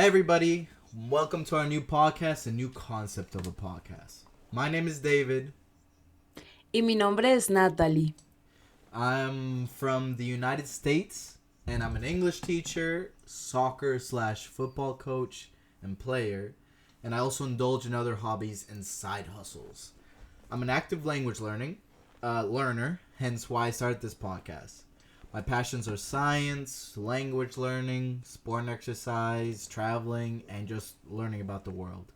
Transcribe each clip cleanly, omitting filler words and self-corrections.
Hey everybody, welcome to our new podcast, a new concept of a podcast. My name is David. Y mi nombre es Natalie. I'm from the United States and I'm an English teacher, soccer/football coach, and player. And I also indulge in other hobbies and side hustles. I'm an active language learner, hence why I started this podcast. My passions are science, language learning, sport and exercise, traveling, and just learning about the world.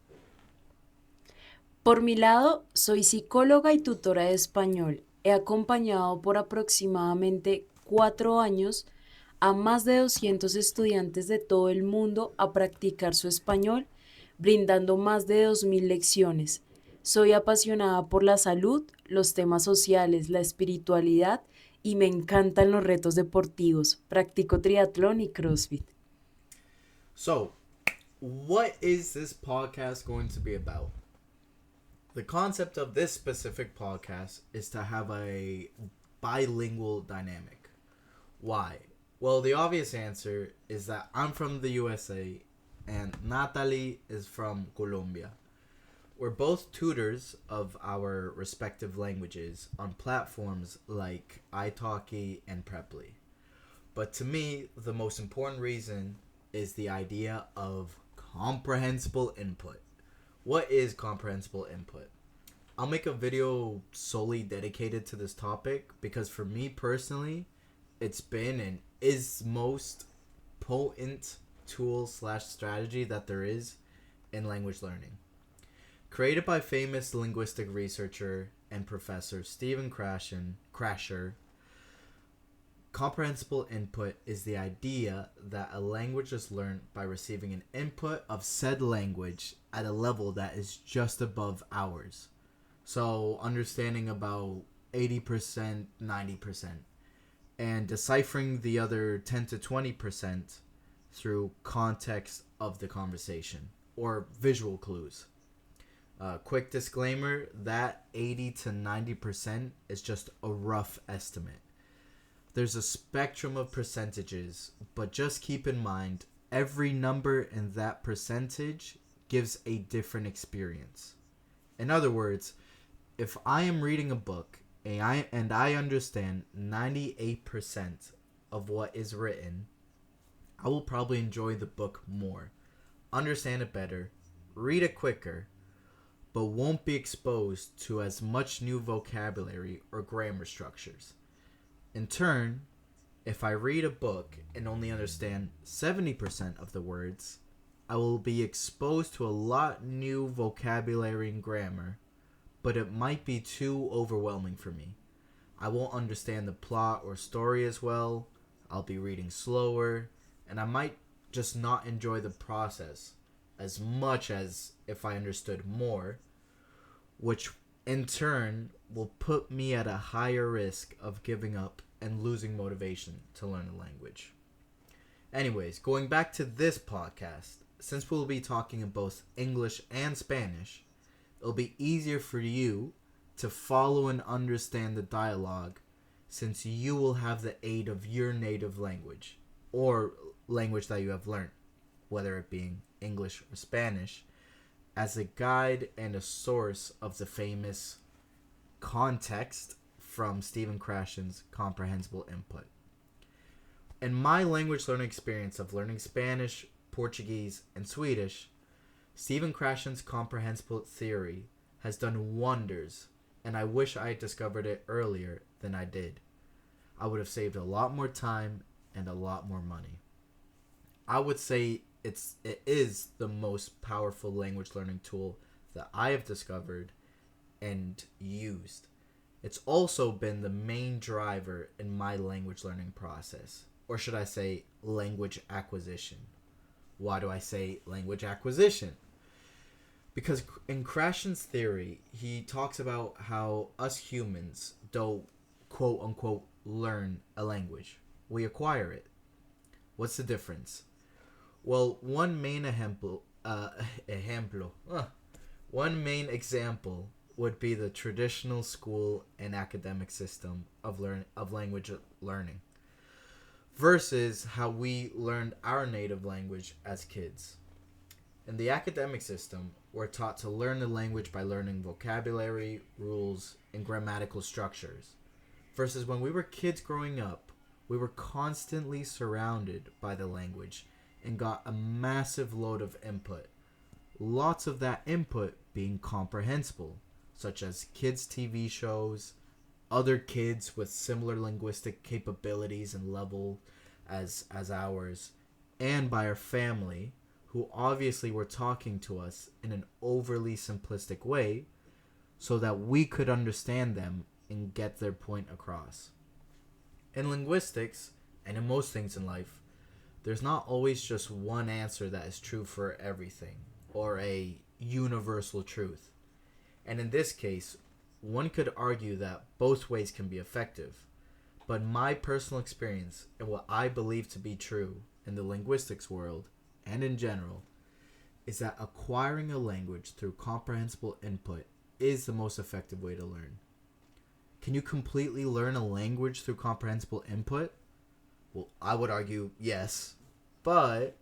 Por mi lado, soy psicóloga y tutora de español. He acompañado por aproximadamente 4 años a más de 200 estudiantes de todo el mundo a practicar su español, brindando más de 2000 lecciones. Soy apasionada por la salud, los temas sociales, la espiritualidad y me encantan los retos deportivos. Practico triatlón y CrossFit. So, what is this podcast going to be about? The concept of this specific podcast is to have a bilingual dynamic. Why? Well, the obvious answer is that I'm from the USA and Natalie is from Colombia. We're both tutors of our respective languages on platforms like italki and Preply. But to me, the most important reason is the idea of comprehensible input. What is comprehensible input? I'll make a video solely dedicated to this topic because for me personally, it's been and is most potent tool/strategy that there is in language learning. Created by famous linguistic researcher and professor Stephen Krasher, comprehensible input is the idea that a language is learned by receiving an input of said language at a level that is just above ours. So understanding about 80%, 90%, and deciphering the other 10 to 20% through context of the conversation or visual clues. Quick disclaimer, that 80 to 90% is just a rough estimate. There's a spectrum of percentages, but just keep in mind every number in that percentage gives a different experience. In other words, if I am reading a book and I understand 98% of what is written, I will probably enjoy the book more, understand it better, read it quicker, but won't be exposed to as much new vocabulary or grammar structures. In turn, if I read a book and only understand 70% of the words, I will be exposed to a lot new vocabulary and grammar, but it might be too overwhelming for me. I won't understand the plot or story as well, I'll be reading slower, and I might just not enjoy the process as much as if I understood more, which in turn will put me at a higher risk of giving up and losing motivation to learn a language. Anyways, going back to this podcast, since we'll be talking in both English and Spanish, it'll be easier for you to follow and understand the dialogue since you will have the aid of your native language or language that you have learned, whether it being English or Spanish, as a guide and a source of the famous context from Stephen Krashen's comprehensible input. In my language learning experience of learning Spanish, Portuguese, and Swedish, Stephen Krashen's comprehensible theory has done wonders, and I wish I had discovered it earlier than I did. I would have saved a lot more time and a lot more money. I would say it is the most powerful language learning tool that I have discovered and used. It's also been the main driver in my language learning process, or should I say language acquisition. Why do I say language acquisition? Because in Krashen's theory, he talks about how us humans don't quote unquote learn a language. We acquire it. What's the difference? Well, one main example would be the traditional school and academic system of language learning versus how we learned our native language as kids. In the academic system, we're taught to learn the language by learning vocabulary, rules, and grammatical structures. Versus when we were kids growing up, we were constantly surrounded by the language and got a massive load of input. Lots of that input being comprehensible, such as kids' TV shows, other kids with similar linguistic capabilities and level as ours, and by our family, who obviously were talking to us in an overly simplistic way so that we could understand them and get their point across. In linguistics, and in most things in life, there's not always just one answer that is true for everything, or a universal truth. And in this case, one could argue that both ways can be effective. But my personal experience and what I believe to be true in the linguistics world and in general is that acquiring a language through comprehensible input is the most effective way to learn. Can you completely learn a language through comprehensible input? Well, I would argue yes, but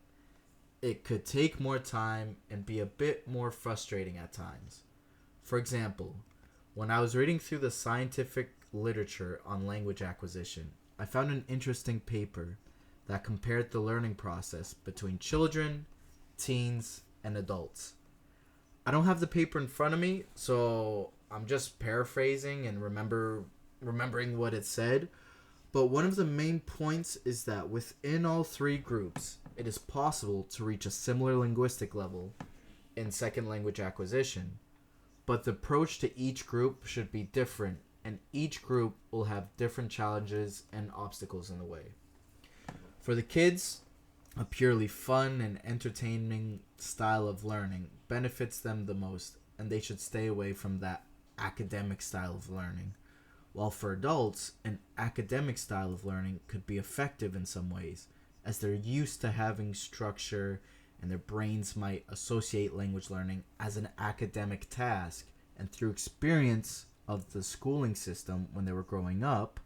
it could take more time and be a bit more frustrating at times. For example, when I was reading through the scientific literature on language acquisition, I found an interesting paper that compared the learning process between children, teens, and adults. I don't have the paper in front of me, so I'm just paraphrasing and remembering what it said. But one of the main points is that within all three groups, it is possible to reach a similar linguistic level in second language acquisition, but the approach to each group should be different, and each group will have different challenges and obstacles in the way. For the kids, a purely fun and entertaining style of learning benefits them the most, and they should stay away from that academic style of learning. While for adults, an academic style of learning could be effective in some ways, as they're used to having structure and their brains might associate language learning as an academic task, and through experience of the schooling system when they were growing up,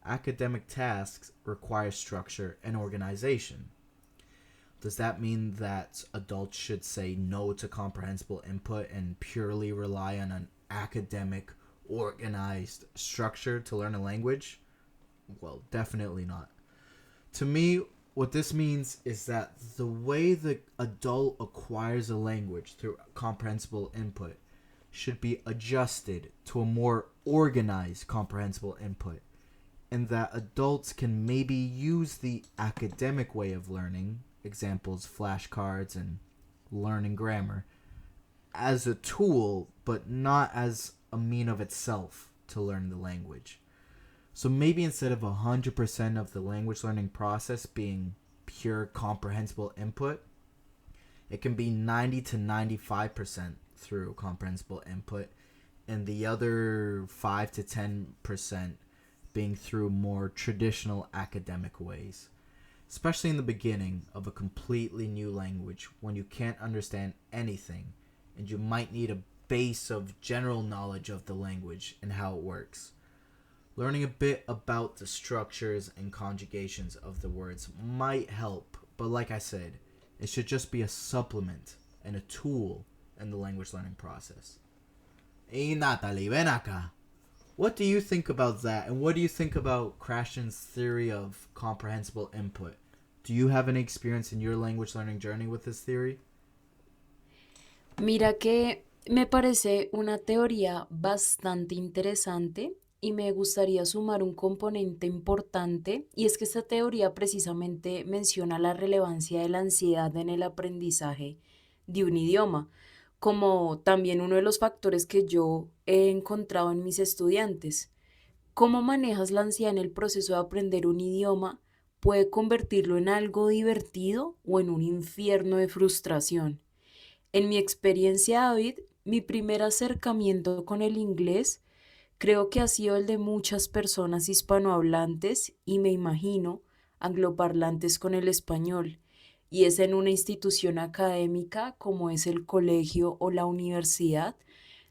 academic tasks require structure and organization. Does that mean that adults should say no to comprehensible input and purely rely on an academic, organized structure to learn a language? Well, definitely not. To me, what this means is that the way the adult acquires a language through comprehensible input should be adjusted to a more organized comprehensible input, and that adults can maybe use the academic way of learning, examples flashcards and learning grammar, as a tool, but not as a mean of itself to learn the language. So maybe instead of 100% of the language learning process being pure comprehensible input, it can be 90 to 95% through comprehensible input, and the other 5 to 10% being through more traditional academic ways. Especially in the beginning of a completely new language when you can't understand anything and you might need a base of general knowledge of the language and how it works. Learning a bit about the structures and conjugations of the words might help, but like I said, it should just be a supplement and a tool in the language learning process. Hey Natalie, ven acá. What do you think about that? And what do you think about Krashen's theory of comprehensible input? Do you have any experience in your language learning journey with this theory? Mira que me parece una teoría bastante interesante y me gustaría sumar un componente importante, y es que esta teoría precisamente menciona la relevancia de la ansiedad en el aprendizaje de un idioma, como también uno de los factores que yo he encontrado en mis estudiantes. ¿Cómo manejas la ansiedad en el proceso de aprender un idioma? Puede convertirlo en algo divertido o en un infierno de frustración. En mi experiencia, David, mi primer acercamiento con el inglés creo que ha sido el de muchas personas hispanohablantes y me imagino angloparlantes con el español. Y es en una institución académica como es el colegio o la universidad,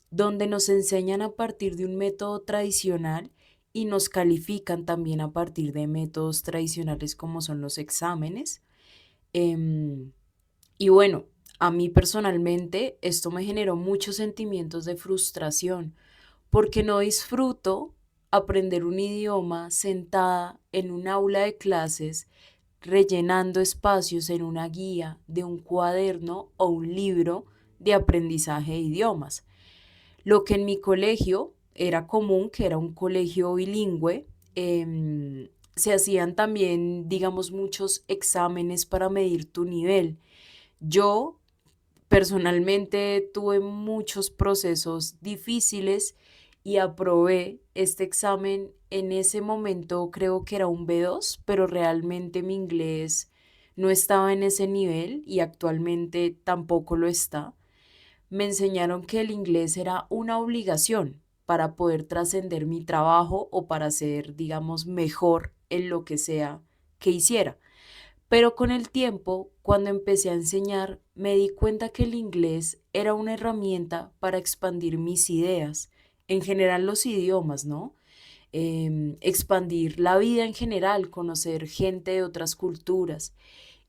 donde nos enseñan a partir de un método tradicional y nos califican también a partir de métodos tradicionales como son los exámenes. Em, y bueno, A mí personalmente esto me generó muchos sentimientos de frustración porque no disfruto aprender un idioma sentada en un aula de clases rellenando espacios en una guía de un cuaderno o un libro de aprendizaje de idiomas. Lo que en mi colegio era común, que era un colegio bilingüe, se hacían también, digamos, muchos exámenes para medir tu nivel. Yo personalmente tuve muchos procesos difíciles y aprobé este examen. En ese momento creo que era un B2, pero realmente mi inglés no estaba en ese nivel y actualmente tampoco lo está. Me enseñaron que el inglés era una obligación para poder trascender mi trabajo o para ser, digamos, mejor en lo que sea que hiciera. Pero con el tiempo, cuando empecé a enseñar, me di cuenta que el inglés era una herramienta para expandir mis ideas, en general los idiomas, ¿no? Expandir la vida en general, conocer gente de otras culturas.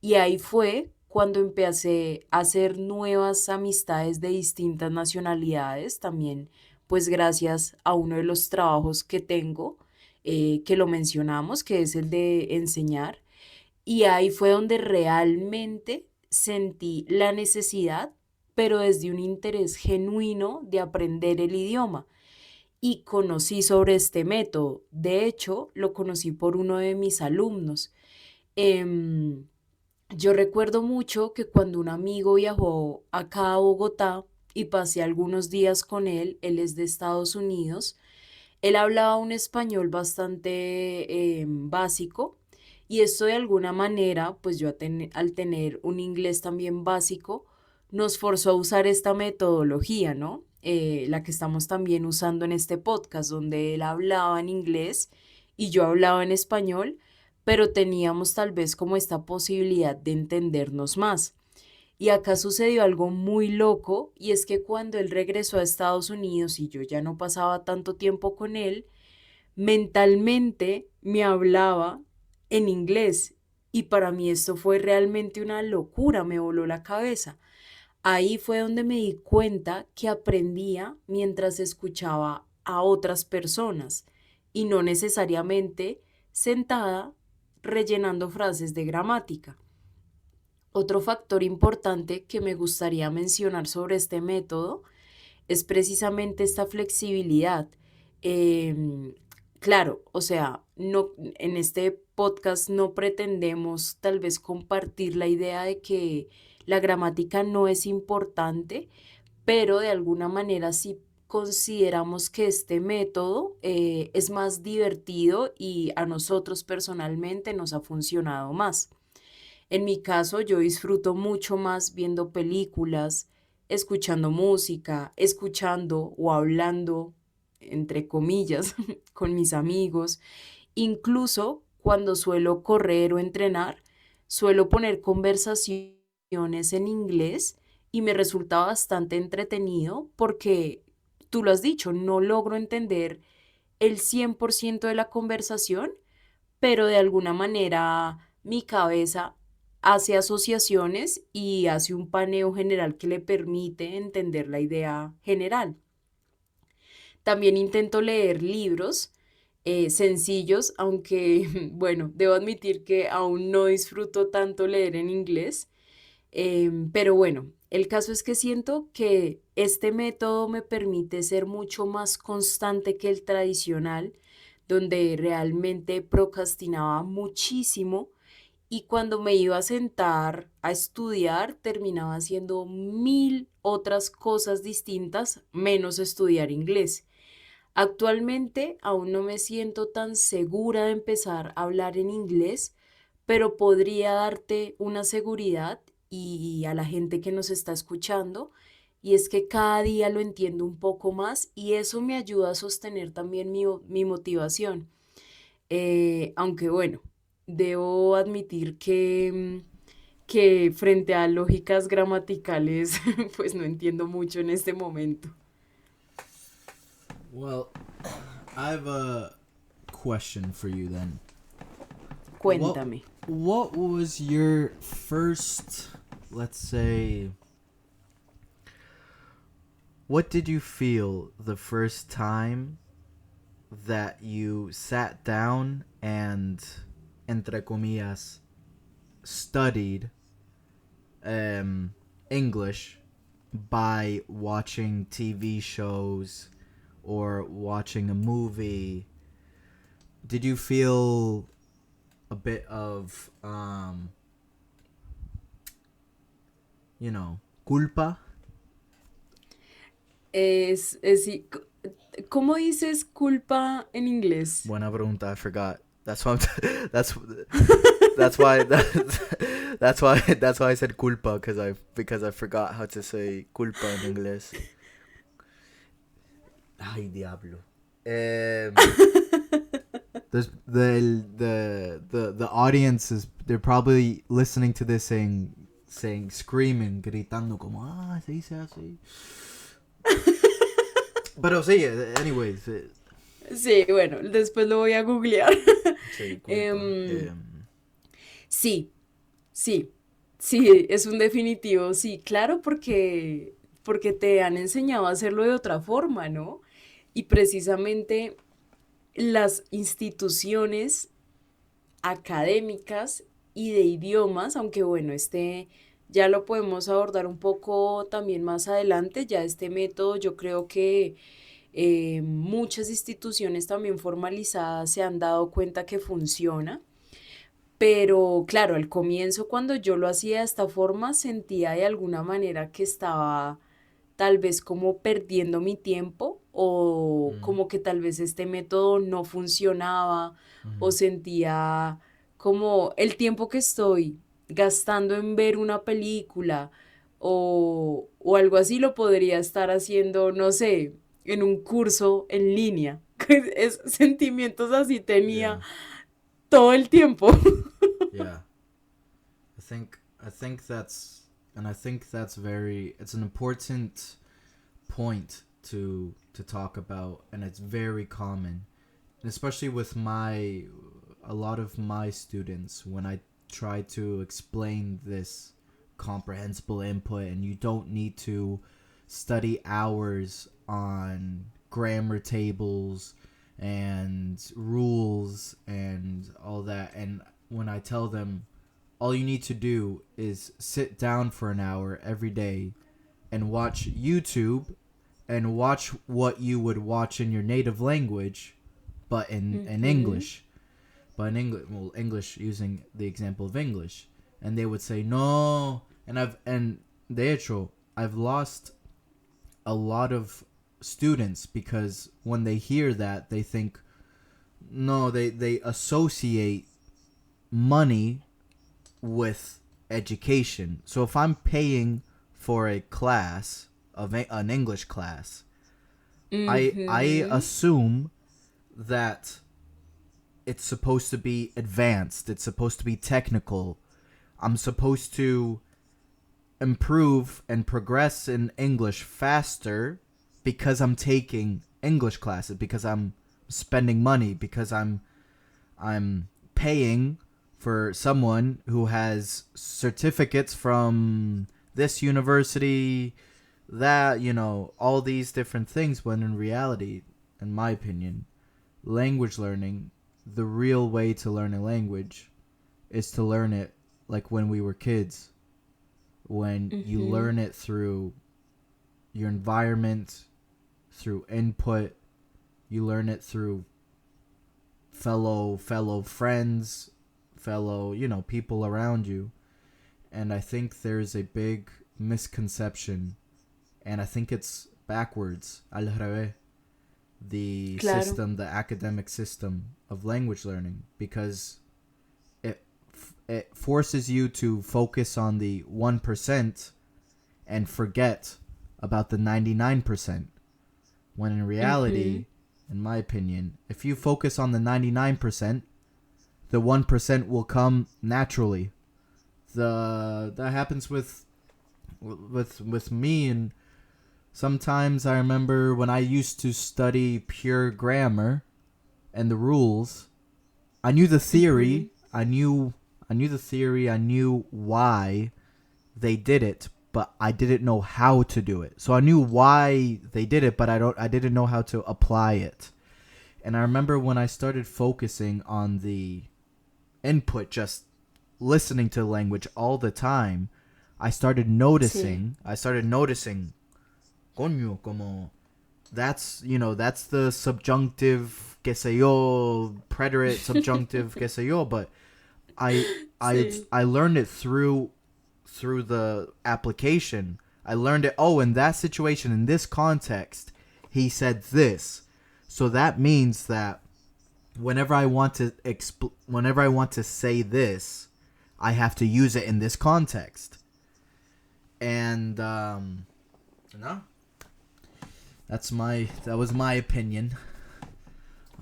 Y ahí fue cuando empecé a hacer nuevas amistades de distintas nacionalidades, también pues gracias a uno de los trabajos que tengo, que lo mencionamos, que es el de enseñar. Y ahí fue donde realmente sentí la necesidad, pero desde un interés genuino de aprender el idioma. Y conocí sobre este método. De hecho, lo conocí por uno de mis alumnos. Em, yo recuerdo mucho que cuando un amigo viajó acá a Bogotá y pasé algunos días con él es de Estados Unidos, él hablaba un español bastante básico y esto de alguna manera, pues yo al tener un inglés también básico, nos forzó a usar esta metodología, ¿no? La que estamos también usando en este podcast, donde él hablaba en inglés y yo hablaba en español, pero teníamos tal vez como esta posibilidad de entendernos más. Y acá sucedió algo muy loco y es que cuando él regresó a Estados Unidos y yo ya no pasaba tanto tiempo con él, mentalmente me hablaba en inglés y para mí esto fue realmente una locura, me voló la cabeza. Ahí fue donde me di cuenta que aprendía mientras escuchaba a otras personas y no necesariamente sentada rellenando frases de gramática. Otro factor importante que me gustaría mencionar sobre este método es precisamente esta flexibilidad. Em, claro, o sea, no, en este podcast no pretendemos tal vez compartir la idea de que la gramática no es importante, pero de alguna manera sí consideramos que este método es más divertido y a nosotros personalmente nos ha funcionado más. En mi caso, yo disfruto mucho más viendo películas, escuchando música, escuchando o hablando, entre comillas, con mis amigos. Incluso cuando suelo correr o entrenar, suelo poner conversaciones en inglés y me resulta bastante entretenido porque, tú lo has dicho, no logro entender el 100% de la conversación, pero de alguna manera mi cabeza hace asociaciones y hace un paneo general que le permite entender la idea general. También intento leer libros sencillos, aunque bueno, debo admitir que aún no disfruto tanto leer en inglés. Pero bueno, el caso es que siento que este método me permite ser mucho más constante que el tradicional, donde realmente procrastinaba muchísimo y cuando me iba a sentar a estudiar terminaba haciendo mil otras cosas distintas, menos estudiar inglés. Actualmente aún no me siento tan segura de empezar a hablar en inglés, pero podría darte una seguridad y a la gente que nos está escuchando, y es que cada día lo entiendo un poco más y eso me ayuda a sostener también mi motivación. Aunque bueno, debo admitir que frente a lógicas gramaticales, pues no entiendo mucho en este momento. Well, I have a question for you then. What Cuéntame. what was your first, let's say, what did you feel the first time that you sat down and, entre comillas, studied um, English by watching TV shows or watching a movie? Did you feel a bit of, culpa? Sí, ¿cómo dices culpa en inglés? Buena pregunta. I forgot. That's why. That's why. That's why I said culpa because I forgot how to say culpa in inglés. Ay, diablo. There's the audience is, they're probably listening to this saying screaming, gritando como se dice así. Pero sí, anyways. Sí, bueno, después lo voy a googlear. Sí, culpa. Em, sí, sí, sí, es un definitivo, sí, claro, porque te han enseñado a hacerlo de otra forma, ¿no? Y precisamente las instituciones académicas y de idiomas, aunque bueno, este ya lo podemos abordar un poco también más adelante, ya este método yo creo que muchas instituciones también formalizadas se han dado cuenta que funciona, pero claro, al comienzo cuando yo lo hacía de esta forma sentía de alguna manera que estaba tal vez como perdiendo mi tiempo o Mm, como que tal vez este método no funcionaba o mhm, sentía como el tiempo que estoy gastando en ver una película o algo así lo podría estar haciendo, no sé, en un curso en línea. Sentimientos así tenía yeah, todo el tiempo. yeah. I think that's and I think that's very. It's an important point to talk about, and it's very common, and especially with my a lot of my students when I try to explain this comprehensible input, and you don't need to study hours on grammar tables and rules and all that. And when I tell them all you need to do is sit down for an hour every day and watch YouTube and watch what you would watch in your native language, but in Ujú. English. But in English, well, English using the example of English, and they would say no. And de hecho, I've lost a lot of students because when they hear that, they think no. They associate money with education. So if I'm paying for a class of an English class, I Ujú. assume that it's supposed to be advanced. It's supposed to be technical. I'm supposed to improve and progress in English faster because I'm taking English classes, because I'm spending money, because I'm paying for someone who has certificates from this university, that, all these different things, when in reality, in my opinion, language learning, the real way to learn a language is to learn it like when we were kids, when you Ujú. learn it through your environment, through input, you learn it through fellow friends, fellow, people around you. And I think there's a big misconception, and I think it's backwards, al revés, the Claro. system, the academic system of language learning, because it forces you to focus on the 1% and forget about the 99%. When in Ujú. reality, in my opinion, if you focus on the 99%, the 1% will come naturally. That happens with me, and sometimes I remember when I used to study pure grammar and the rules, I knew the Ujú. theory, I knew the theory, I knew why they did it, but I didn't know how to do it. So I knew why they did it, but I didn't know how to apply it. And I remember when I started focusing on the input, just listening to language all the time, I started Sí, noticing, coño, como that's the subjunctive, que sé yo, preterite, subjunctive, que sé yo, but I sí. I learned it through the application. I learned it. Oh, in that situation, in this context, he said this. So that means that whenever I want to say this, I have to use it in this context. And no, that was my opinion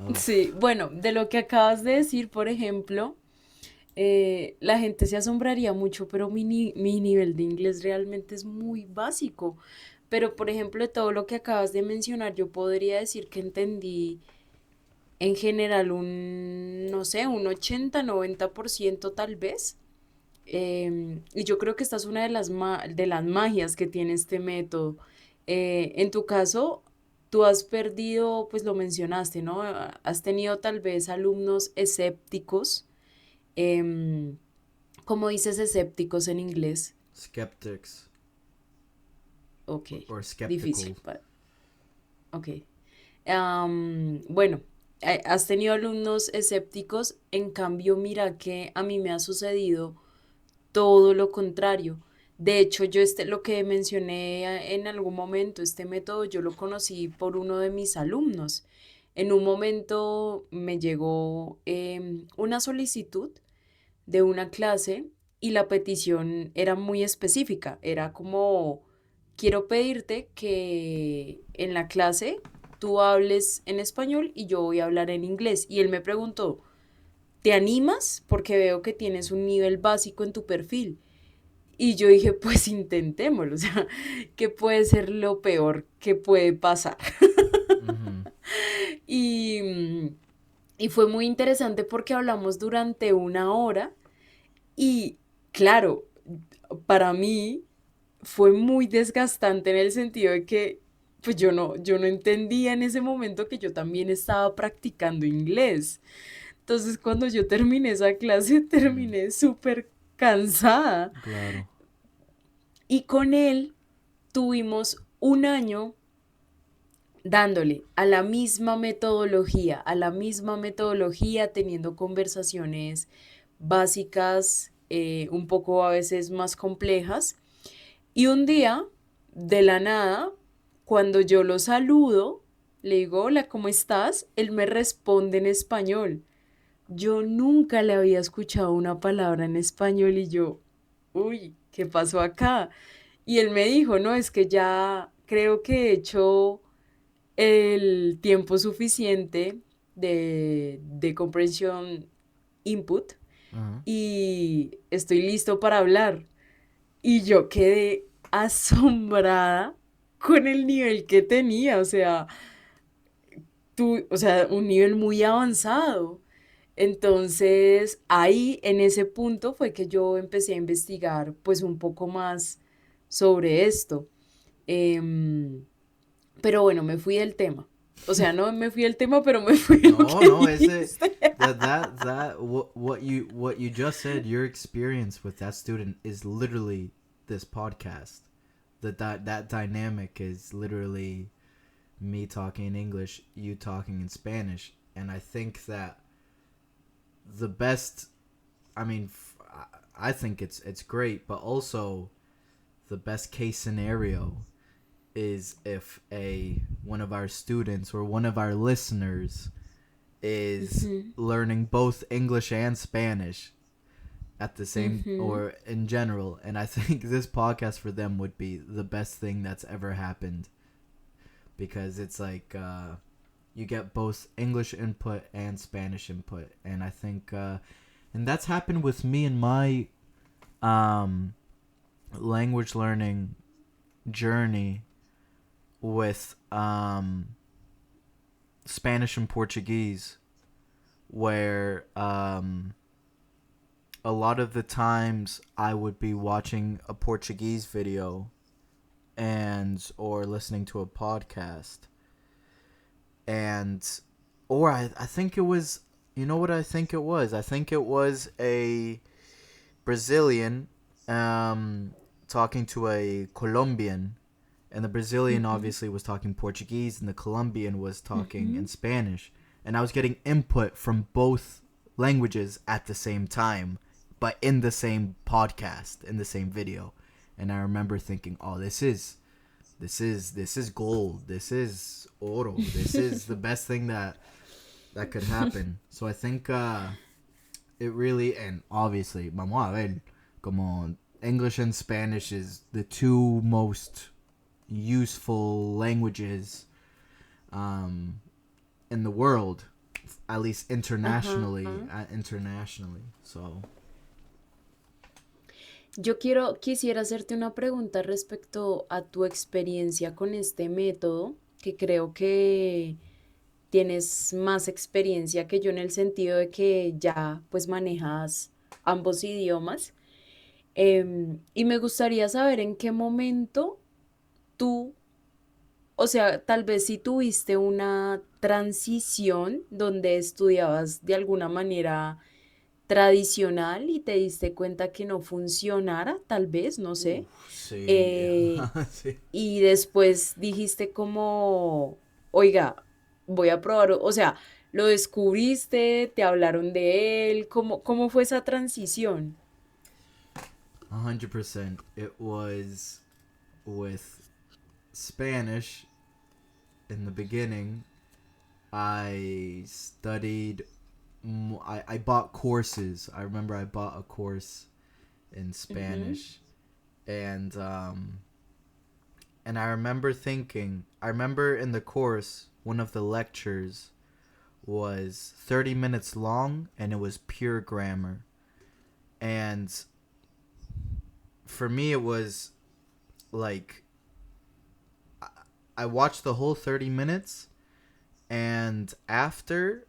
of. Sí, bueno, de lo que acabas de decir, por ejemplo, la gente se asombraría mucho, pero mi nivel de inglés realmente es muy básico. Pero, por ejemplo, de todo lo que acabas de mencionar, yo podría decir que entendí en general no sé, un 80-90% tal vez. Y yo creo que esta es una de las magias que tiene este método. En tu caso, tú has perdido, pues lo mencionaste, ¿no? Has tenido tal vez alumnos escépticos. em, ¿Cómo dices escépticos en inglés? Skeptics Ok, or difícil. skeptical. Ok. Bueno, has tenido alumnos escépticos, en cambio, mira que a mí me ha sucedido todo lo contrario. De hecho, lo que mencioné en algún momento, este método, yo lo conocí por uno de mis alumnos. En un momento me llegó una solicitud de una clase y la petición era muy específica. Era como, quiero pedirte que en la clase tú hables en español y yo voy a hablar en inglés. Y él me preguntó, ¿te animas? Porque veo que tienes un nivel básico en tu perfil. Y yo dije, pues intentémoslo, o sea, ¿qué puede ser lo peor que puede pasar? Mm-hmm. Y, y fue muy interesante porque hablamos durante una hora y claro, para mí fue muy desgastante en el sentido de que pues yo no entendía en ese momento que yo también estaba practicando inglés. Entonces cuando yo terminé esa clase Mm. terminé súper cansada Claro. y con él tuvimos un año dándole a la misma metodología, teniendo conversaciones básicas, un poco a veces más complejas. Y un día, de la nada, cuando yo lo saludo, le digo, hola, ¿cómo estás? Él me responde en español. Yo nunca le había escuchado una palabra en español y yo, uy, ¿qué pasó acá? Y él me dijo, no, es que ya creo que he hecho el tiempo suficiente de comprensión input Uh-huh. y estoy listo para hablar. Y yo quedé asombrada con el nivel que tenía, o sea, o sea, un nivel muy avanzado. Entonces, ahí en ese punto fue que yo empecé a investigar pues un poco más sobre esto. Em, pero bueno, me fui del tema. O sea, no me fui del tema, pero me fui de lo No, que no, is it dijiste. that what you just said, your experience with that student is literally this podcast. That dynamic is literally me talking in English, you talking in Spanish, and I think that the best, I mean, I think it's great, but also the best case scenario is if a one of our students or one of our listeners is Ujú, learning both English and Spanish at the same ujú. or in general, and I think this podcast for them would be the best thing that's ever happened because it's like you get both English input and Spanish input, and I think and that's happened with me in my um language learning journey with Spanish and Portuguese, where a lot of the times I would be watching a Portuguese video and or listening to a podcast, and or I think it was, you know what I think it was? I think it was a Brazilian talking to a Colombian, and the Brazilian Ujú, obviously was talking Portuguese and the Colombian was talking in ujú. Spanish, and I was getting input from both languages at the same time, but in the same podcast, in the same video. And I remember thinking, "Oh, this is gold. This is oro. This is the best thing that could happen." So I think it really, and obviously, vamos a ver, como English and Spanish is the two most useful languages um, in the world, at least Ajá. internationally. Internationally, so. Quisiera hacerte una pregunta respecto a tu experiencia con este método, que creo que tienes más experiencia que yo en el sentido de que ya pues manejas ambos idiomas. Y me gustaría saber en qué momento tú, o sea, tal vez si tuviste una transición donde estudiabas de alguna manera tradicional y te diste cuenta que no funcionara, tal vez, no sé. Sí, eh, sí. y después dijiste como, oiga, voy a probar, o sea, lo descubriste, te hablaron de él, ¿cómo fue esa transición? 100%. It was with Spanish in the beginning. I studied. I bought courses. I remember I bought a course in Ujú, Spanish, and I remember thinking. I remember in the course one of the lectures was 30 minutes long, and it was pure grammar. And for me, it was like I watched the whole 30 minutes, and after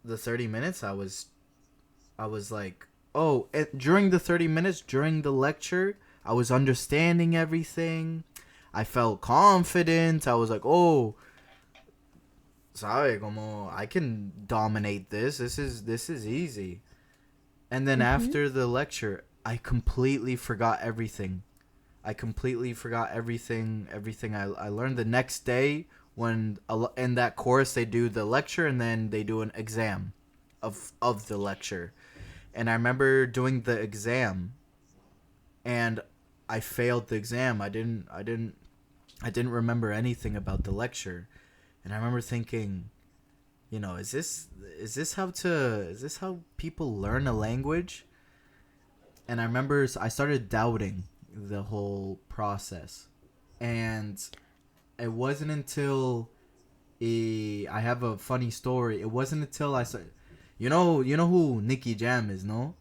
the 30 minutes I was like, oh, during the 30 minutes during the lecture, I was understanding everything. I felt confident. I was like, oh, sabe como I can dominate this. This is easy. And then ujú. after the lecture, I completely forgot everything. I completely forgot everything I learned the next day. When in that course they do the lecture and then they do an exam of the lecture. And I remember doing the exam, and I failed the exam. I didn't remember anything about the lecture. And I remember thinking, is this how people learn a language? And I remember I started doubting the whole process. And it wasn't until I have a funny story. It wasn't until I started. You know who Nicky Jam is, no?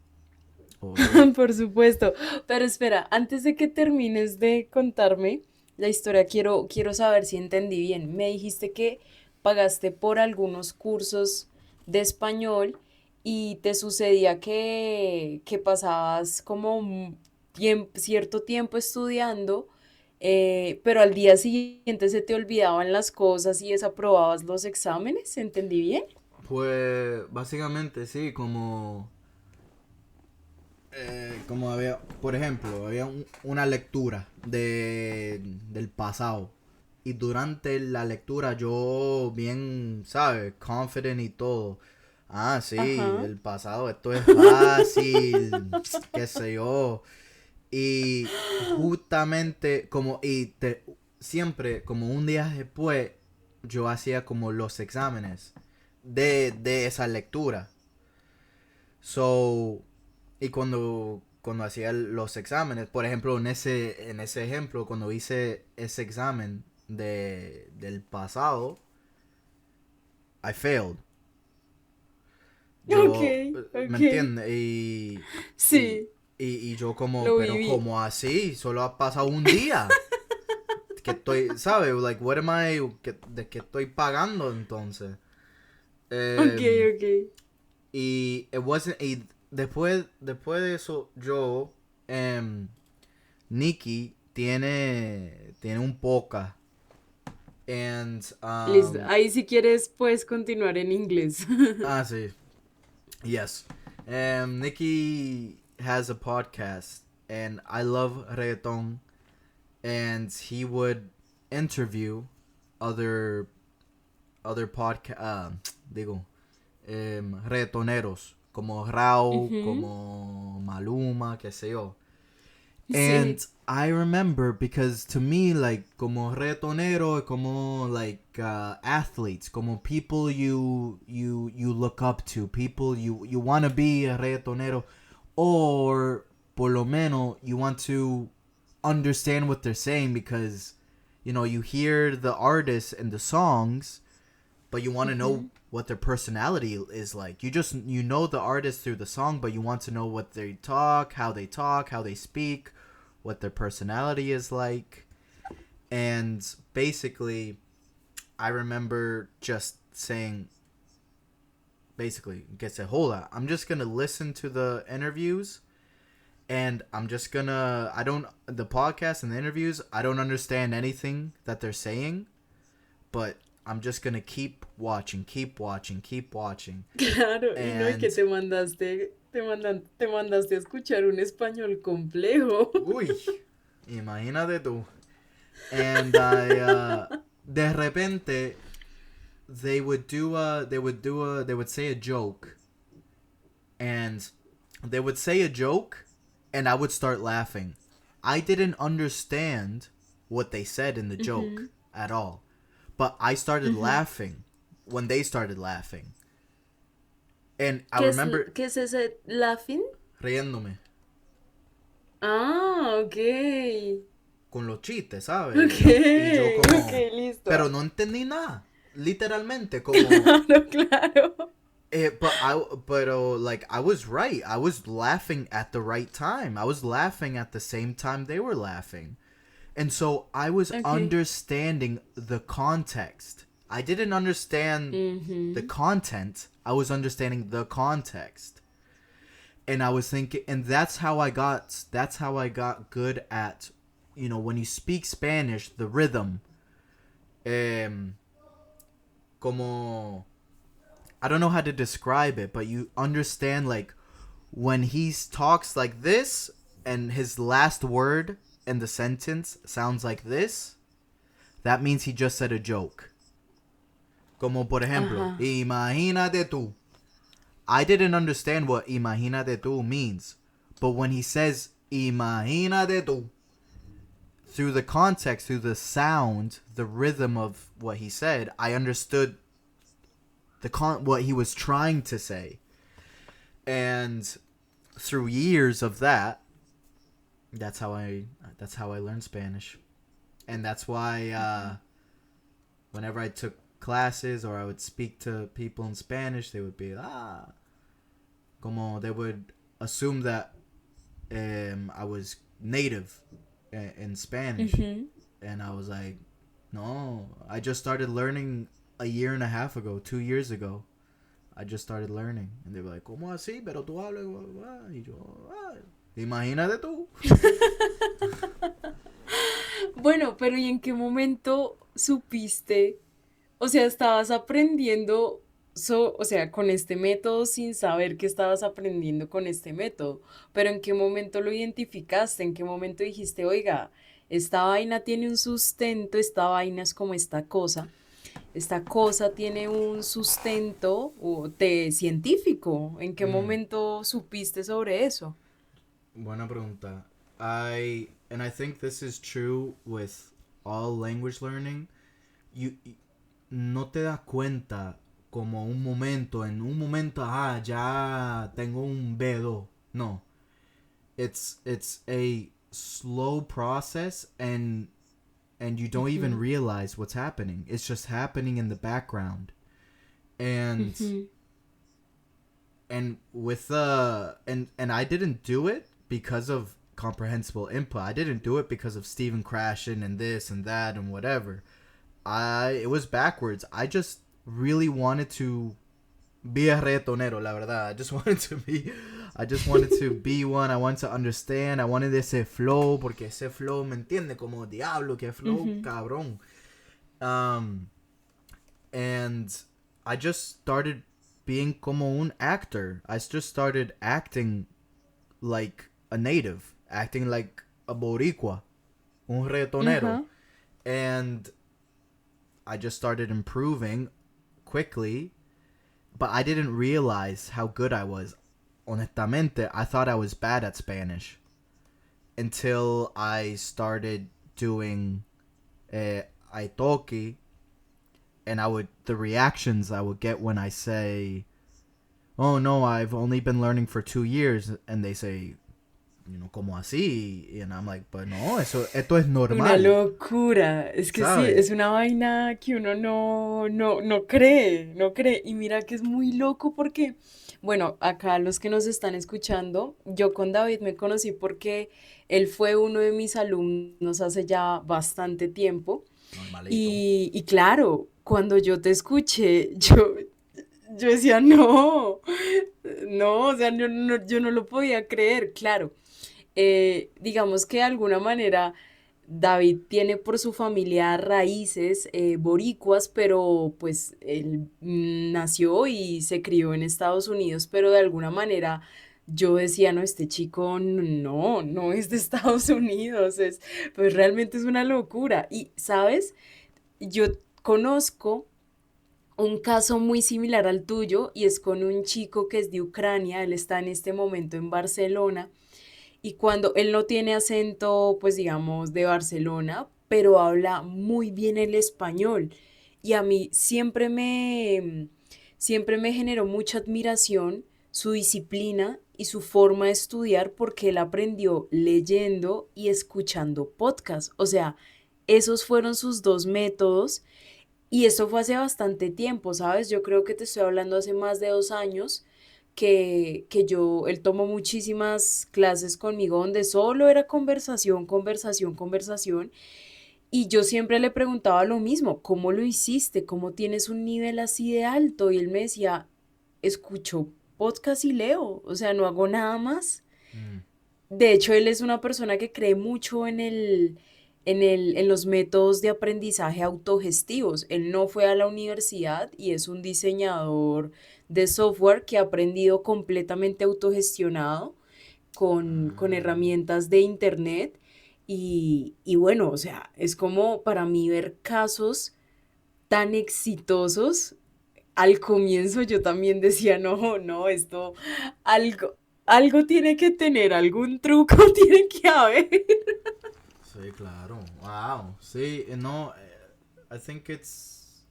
Oh, Por supuesto. Pero espera, antes de que termines de contarme la historia, quiero saber si entendí bien. Me dijiste que pagaste por algunos cursos de español y te sucedía que pasabas como un cierto tiempo estudiando, pero al día siguiente se te olvidaban las cosas y desaprobabas los exámenes. ¿Entendí bien? pues básicamente sí, como había, por ejemplo, había una lectura del pasado. Y durante la lectura yo bien, ¿sabes? Confident y todo. Ah, sí, Ajá. el pasado, esto es fácil, qué sé yo. Y justamente siempre, como un día después, yo hacía como los exámenes de esa lectura. So, y cuando hacía los exámenes, por ejemplo, en ese ejemplo, cuando hice ese examen del pasado, I failed. Ok, Yo, ¿me ok. entiendes? Y, Sí, y yo como, lo pero viví. como así, solo ha pasado un día. Que estoy, ¿sabes? Like, what am I, de qué estoy pagando entonces? Ok, Um, ok. y it wasn't después de eso, yo, Nikki tiene un podcast. And, Listo. Ahí si quieres puedes continuar en inglés. sí. Yes. Nikki has a podcast, and I love reggaeton, and he would interview other digo, reggaetoneros, como Rao, Ujú. como Maluma, qué sé yo. And Sí. I remember because to me, like, como reggaetonero, como like athletes, como people you look up to, people you want to be a reggaetonero, or por lo menos you want to understand what they're saying because you hear the artists and the songs, but you want to know Ujú. what their personality is like. You know the artist through the song, but you want to know what they talk, how they speak, what their personality is like. And basically, I remember just saying, basically, que se joda. I'm just gonna listen to the interviews, and I'm just gonna. The podcast and the interviews. I don't understand anything that they're saying, but I'm just gonna keep watching, keep watching, keep watching. Claro, y no, y que And te mandaste a escuchar un español complejo. uy, imagínate tú. And I de repente they would say a joke, and they would say a joke and I would start laughing. I didn't understand what they said in the joke Ujú, at all, but I started ujú. laughing when they started laughing. And I remember ¿Qué es ese laughing? riéndome Ah, ok. con los chistes, ¿sabes? Ok, Y yo ok, como, pero listo. no entendí nada. Literalmente, como, Claro, claro. pero like I was right. I was laughing at the right time. I was laughing at the same time they were laughing. And so I was Ok. understanding the context. I didn't understand the Ujú. content. I was understanding the context. And I was thinking, and that's how I got good at, when you speak Spanish, the rhythm. Um como I don't know how to describe it, but you understand, like, when he talks like this and his last word in the sentence sounds like this, that means he just said a joke. Como por ejemplo, Ajá. imagínate tú. I didn't understand what imagínate tú means, but when he says imagínate tú, through the context, through the sound, the rhythm of what he said, I understood what he was trying to say. And through years of that, that's how I learned Spanish. And that's why whenever I took classes or I would speak to people in Spanish, they would be como they would assume that I was native in Spanish, Ujú. and I was like, no, I just started learning a year and a half ago, 2 years ago. I just started learning, and they were like, ¿Cómo así? Pero tú hablas, y yo, imagínate tú. Bueno, pero ¿y en qué momento supiste? O sea, estabas aprendiendo, o sea, con este método sin saber que estabas aprendiendo con este método, pero ¿en qué momento lo identificaste? ¿En qué momento dijiste, oiga, esta vaina tiene un sustento, esta vaina es como esta cosa tiene un sustento científico? ¿En qué Mm, momento supiste sobre eso? buena pregunta. I think this is true with all language learning. You no te das cuenta como en un momento, ya tengo un B2. No. It's a slow process, and you don't even Ujú, realize what's happening. It's just happening in the background. And ujú, with and I didn't do it because of comprehensible input. I didn't do it because of Stephen Krashen and this and that and whatever. It was backwards. I just really wanted to be a reggaetonero, la verdad. I just wanted to be one. I wanted to understand. I wanted ese flow, porque ese flow, ¿me entiende? Como diablo, que flow, cabrón. And I just started being como un actor. I just started acting like a native, acting like a boricua, un reggaetonero. And I just started improving quickly, but I didn't realize how good I was. Honestamente, I thought I was bad at Spanish until I started doing Italki, and the reactions I would get when I say, "Oh no, I've only been learning for 2 years," and they say, como así, and I'm like, but no, esto es Una normal, locura. Es que sí, ¿sabes? es una vaina que uno no cree, no cree. Y mira que es muy loco porque, bueno, acá los que nos están escuchando, yo con David me conocí porque él fue uno de mis alumnos hace ya bastante tiempo. Normalito. Y claro, cuando yo te escuché, yo decía, no, no, o sea, yo no lo podía creer, claro. Digamos que de alguna manera David tiene por su familia raíces boricuas, pero pues él nació y se crió en Estados Unidos, pero de alguna manera yo decía, no, este chico no es de Estados Unidos, pues realmente es una locura. Y, ¿sabes? Yo conozco un caso muy similar al tuyo y es con un chico que es de Ucrania, él está en este momento en Barcelona y cuando él no tiene acento, pues digamos, de Barcelona, pero habla muy bien el español. Y a mí siempre me generó mucha admiración su disciplina y su forma de estudiar porque él aprendió leyendo y escuchando podcasts. O sea, esos fueron sus dos métodos y esto fue hace bastante tiempo, ¿sabes? Yo creo que te estoy hablando hace más de 2 años él tomó muchísimas clases conmigo donde solo era conversación, conversación, conversación. Y yo siempre le preguntaba lo mismo, ¿cómo lo hiciste? ¿Cómo tienes un nivel así de alto? Y él me decía, escucho podcast y leo, o sea, no hago nada más. Mm. De hecho, él es una persona que cree mucho en los métodos de aprendizaje autogestivos. Él no fue a la universidad y es un diseñador de software que ha aprendido completamente autogestionado con Ah. herramientas de internet. Y bueno, o sea, es como para mí ver casos tan exitosos. Al comienzo yo también decía, no, esto, algo, algo tiene que tener, algún truco tiene que haber. Sí, claro. Wow. Sí, no, I think it's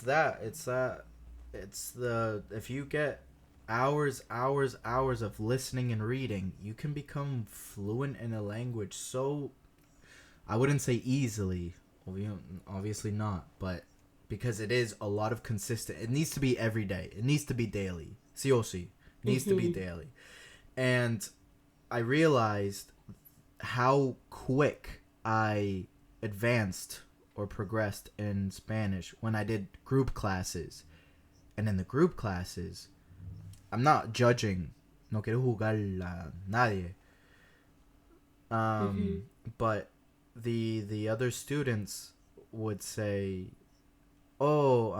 that. It's the if you get hours of listening and reading, you can become fluent in a language so I wouldn't say easily, obviously not, but because it is a lot of consistent. It needs to be every day. It needs to be daily. Sí o sí. It needs to be Ujú. daily. And I realized how quick I advanced or progressed in Spanish when I did group classes. And in the group classes, I'm not judging. No quiero jugar a nadie. Ujú. But the other students would say, "Oh,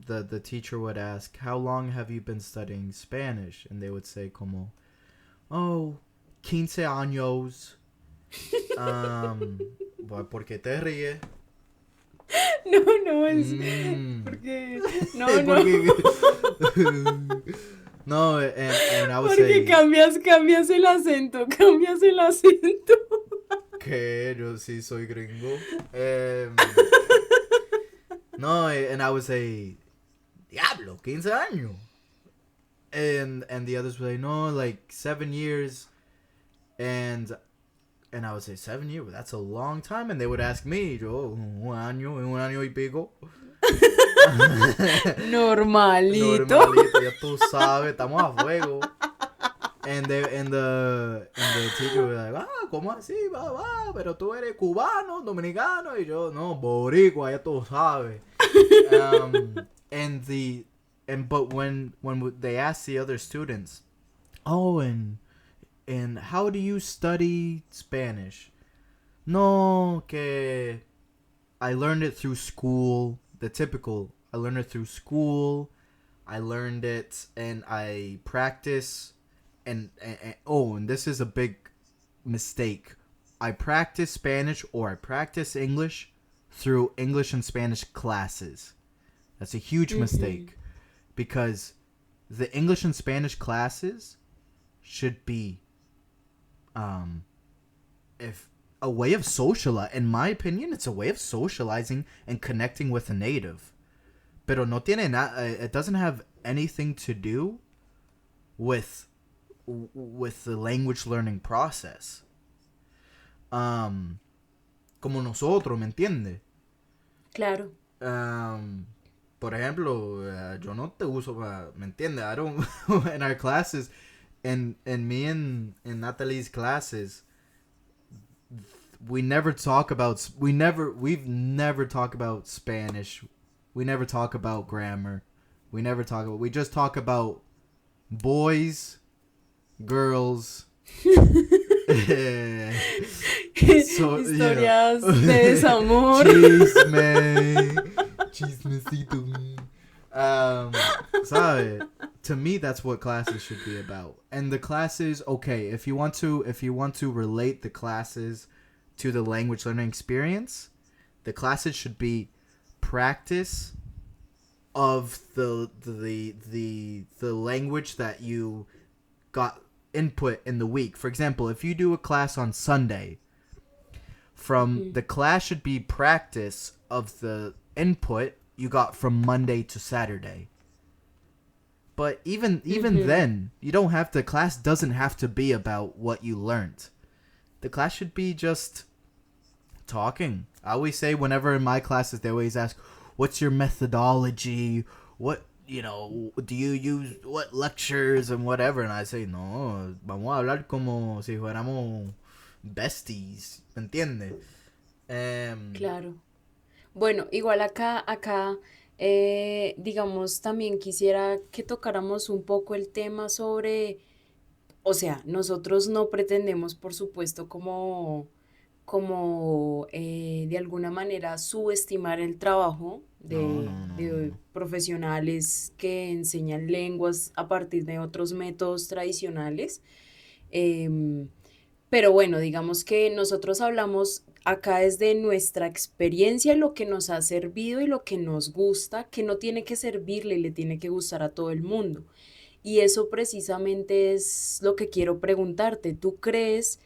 the teacher would ask, how long have you been studying Spanish?" And they would say, "Como, oh, 15 años." ¿Por qué te ríes? No, es Mm. porque, no, Porque no, and I would porque say cambias el acento, cambias el acento. que yo sí soy gringo. No, and I would say diablo, 15 años. And the others would say no, like 7 years. And I would say 7 years, that's a long time. And they would ask me, yo, un año y pico. Normalito. Normalito, ya tú sabes, estamos a fuego. And the teacher was like, ¿cómo así? Va, pero tú eres cubano, dominicano. Y yo, no, boricua, ya tú sabes. And and but when they ask the other students, oh, and how do you study Spanish? No, que I learned it through school. The typical, I learned it through school. I learned it and I practice. And this is a big mistake. I practice Spanish or I practice English through English and Spanish classes. That's a huge Ujú, mistake because the English and Spanish classes should be um if a way of in my opinion, it's a way of socializing and connecting with a native. Pero no tiene it doesn't have anything to do with the language learning process. Um Como nosotros, ¿me entiende? claro. Um por ejemplo, yo no te uso para, ¿me entiende? I don't in our classes and me and Natalie's classes we've never talked about Spanish. We never talk about grammar. We just talk about boys, girls. So, Historias de desamor. chisme, chismecito. Sabe? To me, that's what classes should be about. And the classes, okay, if you want to relate the classes to the language learning experience, the classes should be practice of the language that you got input in the week. For example, if you do a class on Sunday, from Ujú, the class should be practice of the input you got from Monday to Saturday. But even ujú. then, you don't have the class doesn't have to be about what you learned. The class should be just talking. I always say whenever in my classes they always ask, "What's your methodology? What do you use? What lectures and whatever?" And I say, "No, vamos a hablar como si fuéramos besties, ¿me entiendes?" Claro. Bueno, igual acá, digamos, también quisiera que tocáramos un poco el tema sobre, o sea, nosotros no pretendemos, por supuesto, como de alguna manera subestimar el trabajo No, de, no, no, no, de no. profesionales que enseñan lenguas a partir de otros métodos tradicionales. Em, pero bueno, digamos que nosotros hablamos acá desde nuestra experiencia, lo que nos ha servido y lo que nos gusta, que no tiene que servirle y le tiene que gustar a todo el mundo. Y eso precisamente es lo que quiero preguntarte. ¿Tú crees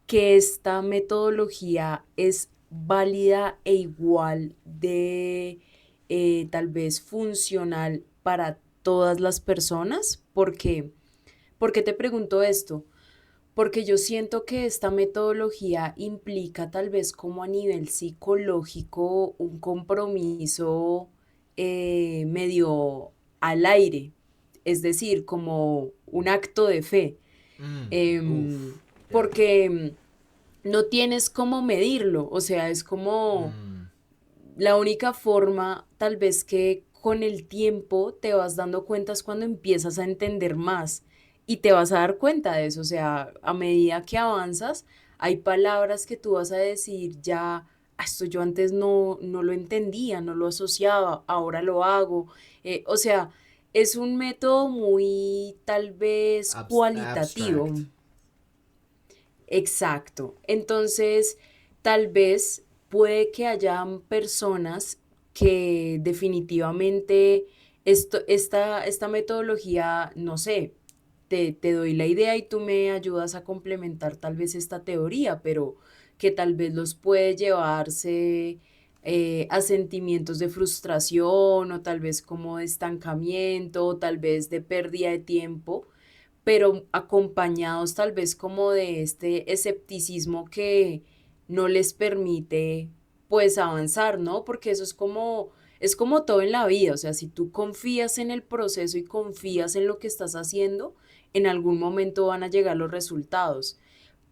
que esta metodología es válida e igual de tal vez funcional para todas las personas? ¿Por qué te pregunto esto? Porque yo siento que esta metodología implica tal vez como a nivel psicológico un compromiso medio al aire, es decir, como un acto de fe, Oof. Yeah. porque no tienes cómo medirlo, o sea, es como Mm. la única forma, tal vez que con el tiempo te vas dando cuenta es cuando empiezas a entender más y te vas a dar cuenta de eso. O sea, a medida que avanzas, hay palabras que tú vas a decir ya, "Ah, esto yo antes no lo entendía, no lo asociaba, ahora lo hago". O sea, es un método muy tal vez cualitativo. Abstract. Exacto. Entonces, tal vez puede que hayan personas que definitivamente esta metodología, no sé, te doy la idea y tú me ayudas a complementar tal vez esta teoría, pero que tal vez los puede llevarse a sentimientos de frustración o tal vez como de estancamiento o tal vez de pérdida de tiempo, pero acompañados tal vez como de este escepticismo que no les permite pues avanzar, ¿no? Porque eso es como todo en la vida, o sea, si tú confías en el proceso y confías en lo que estás haciendo, en algún momento van a llegar los resultados.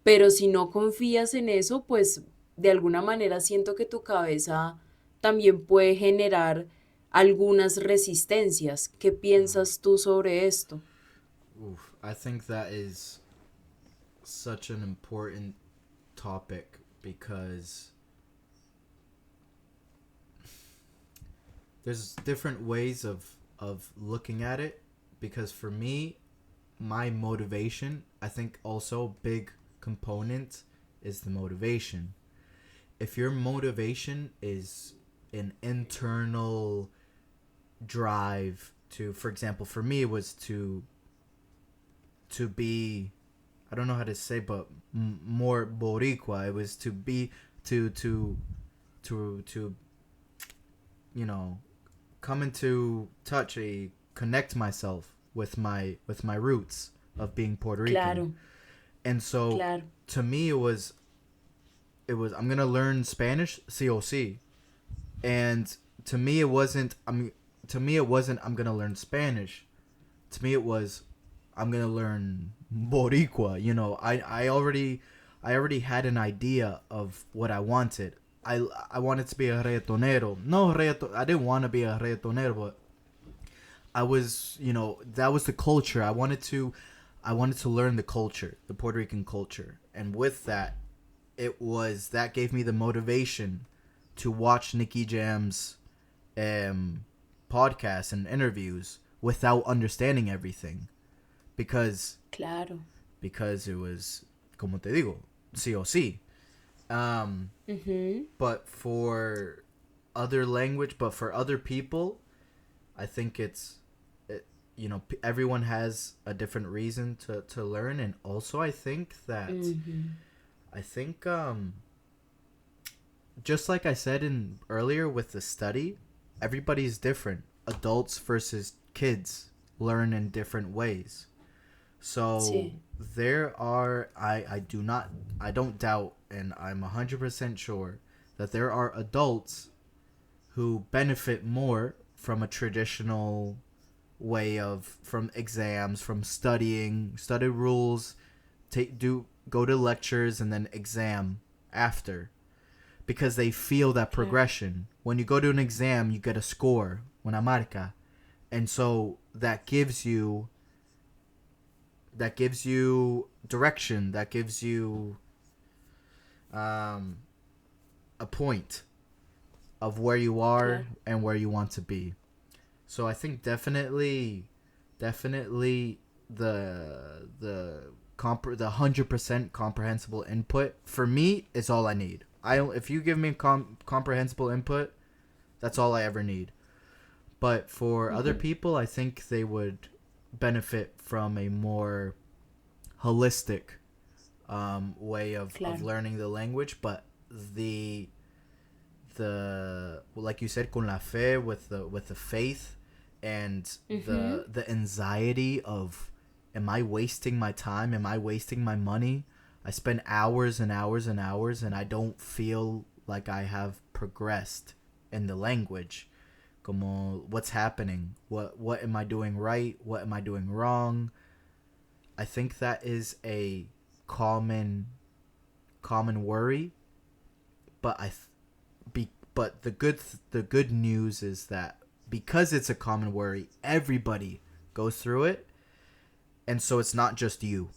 Pero si no confías en eso, pues de alguna manera siento que tu cabeza también puede generar algunas resistencias. ¿Qué piensas tú sobre esto? Oof, I think that is such an important topic because there's different ways of looking at it. Because for me, my motivation, I think also big component is the motivation. If your motivation is an internal drive to, for example, for me it was to be, I don't know how to say, but more boricua. It was to be to you know, come into touch, a connect myself with my roots of being Puerto Rican. Claro, And so claro, to me it was I'm gonna learn Spanish COC. And to me it wasn't I'm gonna learn Spanish. To me it was I'm gonna learn Boricua. I already had an idea of what I wanted. I wanted to be a reggaetonero. No reggaeton. I didn't want to be a reggaetonero, but I was, that was the culture. I wanted to learn the culture, the Puerto Rican culture, and with that, that gave me the motivation to watch Nicky Jam's um, podcasts and interviews without understanding everything, because claro. it was, como te digo, sí o sí. Um, Ujú. but for for other people, I think everyone has a different reason to learn. And also Ujú. I think just like I said in earlier with the study, everybody's different. Adults versus kids learn in different ways. So Sí, I don't doubt, and I'm 100% sure that there are adults who benefit more from a traditional way of, from exams, from study rules, go to lectures and then exam after, because they feel that claro, progression. When you go to an exam, you get a score, una marca, and so that gives you direction, that gives you um, a point of where you are claro. and where you want to be. So I think definitely the 100% comprehensible input for me is all I need. If you give me comprehensible input, that's all I ever need. But for other Ujú. people, I think they would benefit from a more holistic way of Claro. learning the language. But the like you said, con la fe, with the faith, and Ujú. the anxiety of, am I wasting my time, am I wasting my money? I spend hours and hours and hours and I don't feel like I have progressed in the language. Como, what's happening, what am I doing right, what am I doing wrong? I think that is a common worry. But the good news is that because it's a common worry, everybody goes through it, and so it's not just you.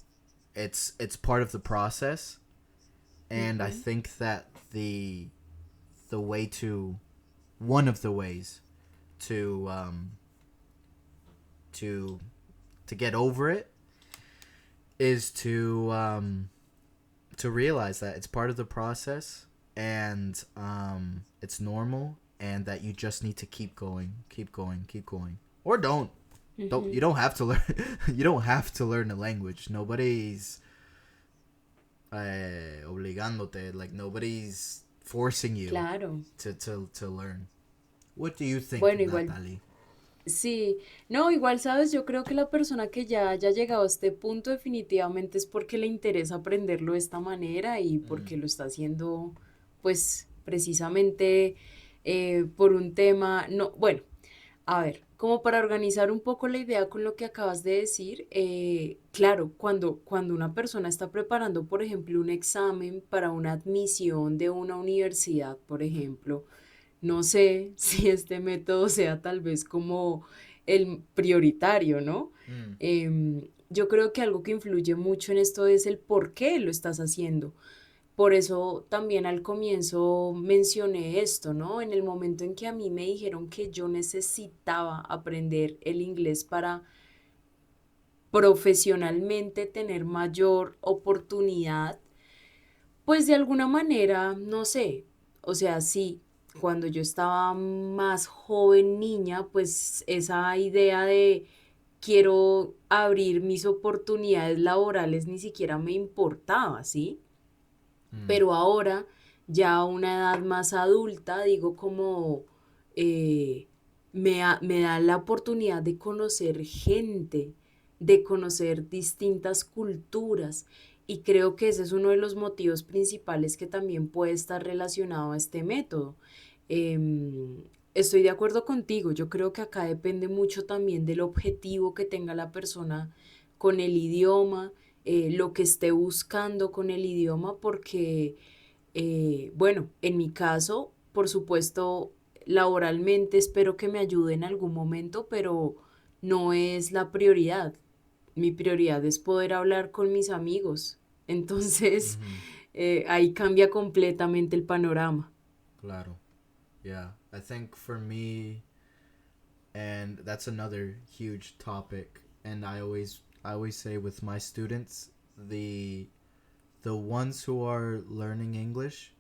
It's part of the process, and I Ujú. think that the way to one of the ways to to to get over it is to realize that it's part of the process, and it's normal, and that you just need to keep going, keep going, keep going, or don't you Ujú. don't have to learn you don't have to learn the language. Nobody's obligándote, like nobody's forcing you Claro. to learn. What do you think, Bueno, igual, Natalie? sí, no, igual sabes, yo creo que la persona que ya haya llegado a este punto definitivamente es porque le interesa aprenderlo de esta manera y porque lo está haciendo, pues, precisamente por un tema, no, bueno, a ver, como para organizar un poco la idea con lo que acabas de decir, claro, cuando una persona está preparando, por ejemplo, un examen para una admisión de una universidad, por ejemplo, no sé si este método sea tal vez como el prioritario, ¿no? Mm, Yo creo que algo que influye mucho en esto es el por qué lo estás haciendo. Por eso también al comienzo mencioné esto, ¿no? En el momento en que a mí me dijeron que yo necesitaba aprender el inglés para profesionalmente tener mayor oportunidad, pues de alguna manera, no sé, o sea, sí, cuando yo estaba más joven, niña, pues esa idea de quiero abrir mis oportunidades laborales ni siquiera me importaba, ¿sí? mm, Pero ahora, ya a una edad más adulta, digo como eh, me da la oportunidad de conocer gente, de conocer distintas culturas. Y creo que ese es uno de los motivos principales que también puede estar relacionado a este método. Estoy de acuerdo contigo, yo creo que acá depende mucho también del objetivo que tenga la persona con el idioma, lo que esté buscando con el idioma, porque, bueno, en mi caso, por supuesto, laboralmente espero que me ayude en algún momento, pero no es la prioridad. Mi prioridad es poder hablar con mis amigos. Entonces, mm-hmm. ahí cambia completamente el panorama. Claro. Yeah. I think for me, and that's another huge topic, and I always say with my students, the ones who are learning English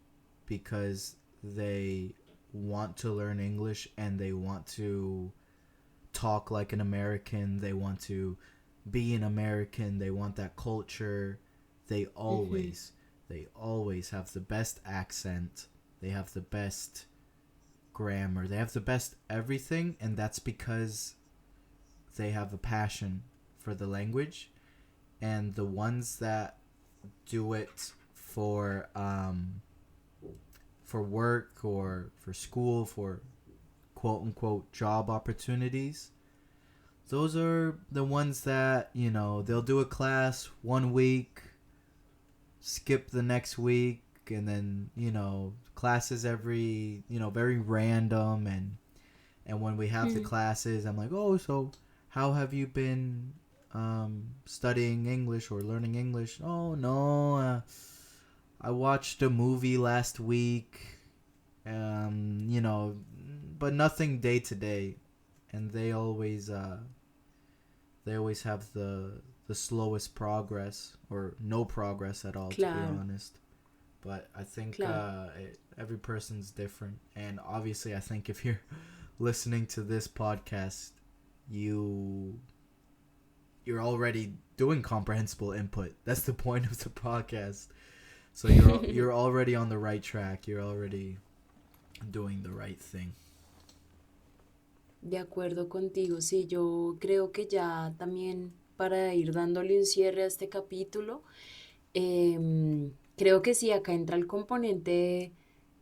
because they want to learn English and they want to talk like an American, they want to be an American, they want that culture, they Ujú, always they always have the best accent, they have the best grammar, they have the best everything, and that's because they have a passion for the language. And the ones that do it for work or for school, for quote unquote job opportunities, those are the ones that, they'll do a class 1 week, skip the next week, and then, classes every, very random. And when we have the mm, classes, I'm like, oh, so how have you been studying English or learning English? Oh, no, I watched a movie last week, you know, but nothing day to day. And they always have the slowest progress or no progress at all, to be claro, honest. But I think claro. every person's different, and obviously, I think if you're listening to this podcast, you you're already doing comprehensible input. That's the point of the podcast. So you're already on the right track. You're already doing the right thing. De acuerdo contigo, sí, yo creo que ya también para ir dándole un cierre a este capítulo, creo que sí, acá entra el componente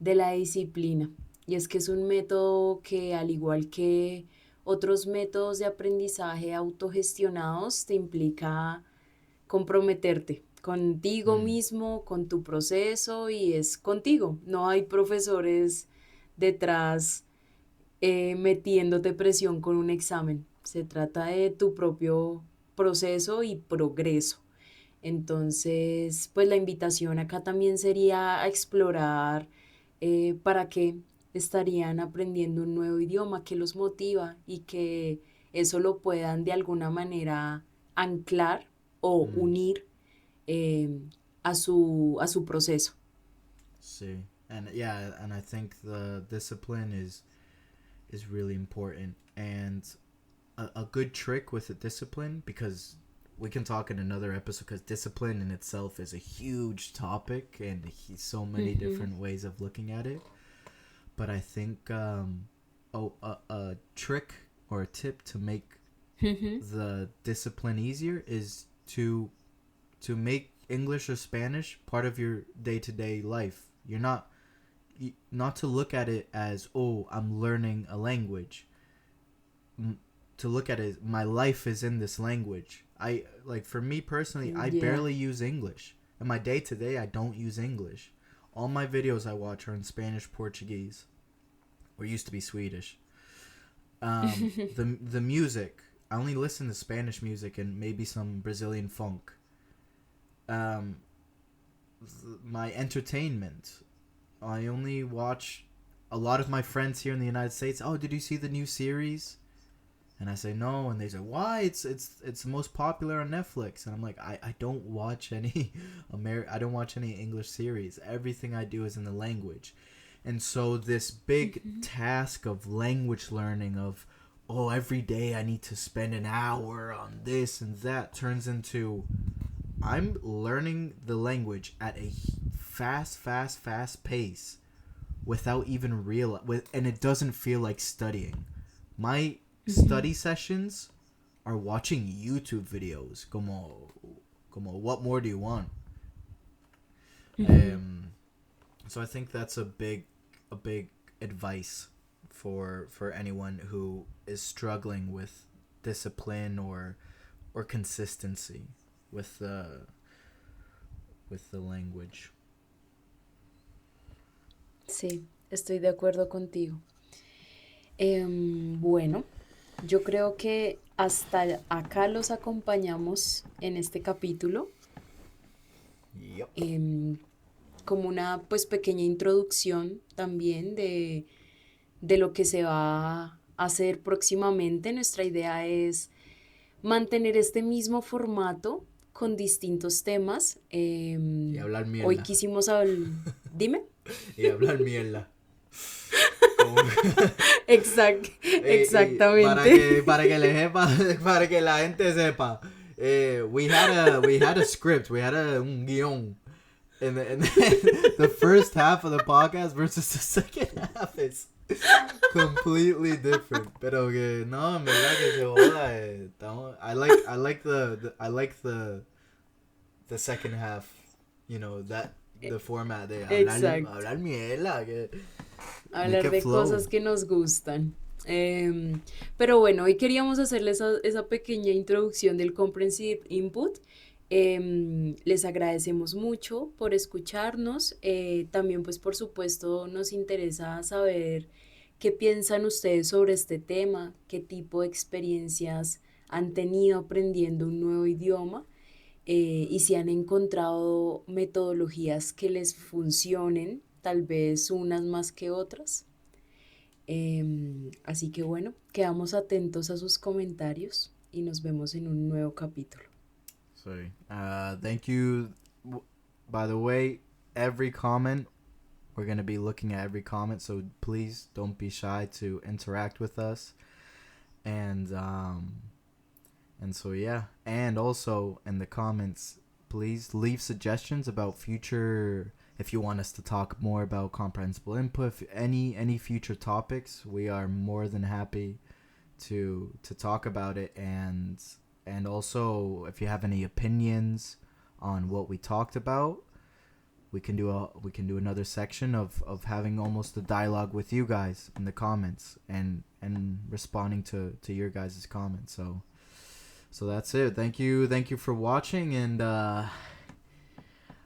de la disciplina. Y es que es un método que, al igual que otros métodos de aprendizaje autogestionados, te implica comprometerte contigo Mm, mismo, con tu proceso y es contigo. No hay profesores detrás metiéndote presión con un examen. Se trata de tu propio proceso y progreso. Entonces, pues la invitación acá también sería a explorar para qué estarían aprendiendo un nuevo idioma que los motiva y que eso lo puedan de alguna manera anclar o mm, unir eh, a su proceso. see, and yeah, and I think the discipline is really important, and a good trick with the discipline, because we can talk in another episode, because discipline in itself is a huge topic and so many Ujú, different ways of looking at it. But I think a trick or a tip to make ujú. the discipline easier is to make English or Spanish part of your day-to-day life. You're not to look at it as, oh, I'm learning a language. To look at it, my life is in this language. I like, for me personally, I Ya. barely use English. In my day-to-day, I don't use English. All my videos I watch are in Spanish, Portuguese, or used to be Swedish. The music, I only listen to Spanish music and maybe some Brazilian funk. Um, my entertainment, I only watch a lot of my friends here in the United States. Oh, did you see the new series? And I say no, and they say why? It's the most popular on Netflix. And I'm like, I don't watch any I don't watch any English series. Everything I do is in the language. And so this big task of language learning of, oh, every day I need to spend an hour on this and that, turns into I'm learning the language at a fast pace without even and it doesn't feel like studying. My study sessions are watching YouTube videos. Como what more do you want? So I think that's a big advice for anyone who is struggling with discipline or consistency with the language. Sí, estoy de acuerdo contigo. Bueno, yo creo que hasta acá los acompañamos en este capítulo. Yep. Como una pues pequeña introducción también de lo que se va a hacer próximamente. Nuestra idea es mantener este mismo formato con distintos temas. Y hablar mierda. Hoy quisimos hablar... Dime. Y hablar mierda. Exactamente. Para que le sepa, para que la gente sepa. We had a script, un guión. And the first half of the podcast versus the second half is completely different. Pero que no, en verdad que se joda. I like the second half. You know, that the format de hablar mierda. Hablar de cosas que nos gustan. Pero bueno, hoy queríamos hacerles esa pequeña introducción del Comprehensive Input. Les agradecemos mucho por escucharnos. También pues por supuesto nos interesa saber qué piensan ustedes sobre este tema, qué tipo de experiencias han tenido aprendiendo un nuevo idioma y si han encontrado metodologías que les funcionen, tal vez unas más que otras. Así que bueno, quedamos atentos a sus comentarios y nos vemos en un nuevo capítulo. Sorry. Thank you. By the way, every comment, we're going to be looking at every comment, so please don't be shy to interact with us. And so yeah, and also in the comments, please leave suggestions about future, if you want us to talk more about comprehensible input, any future topics, we are more than happy to talk about it. And also, if you have any opinions on what we talked about, we can do another section of having almost a dialogue with you guys in the comments and responding to your guys' comments. So that's it. Thank you for watching, and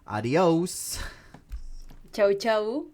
adios. Chau, chau.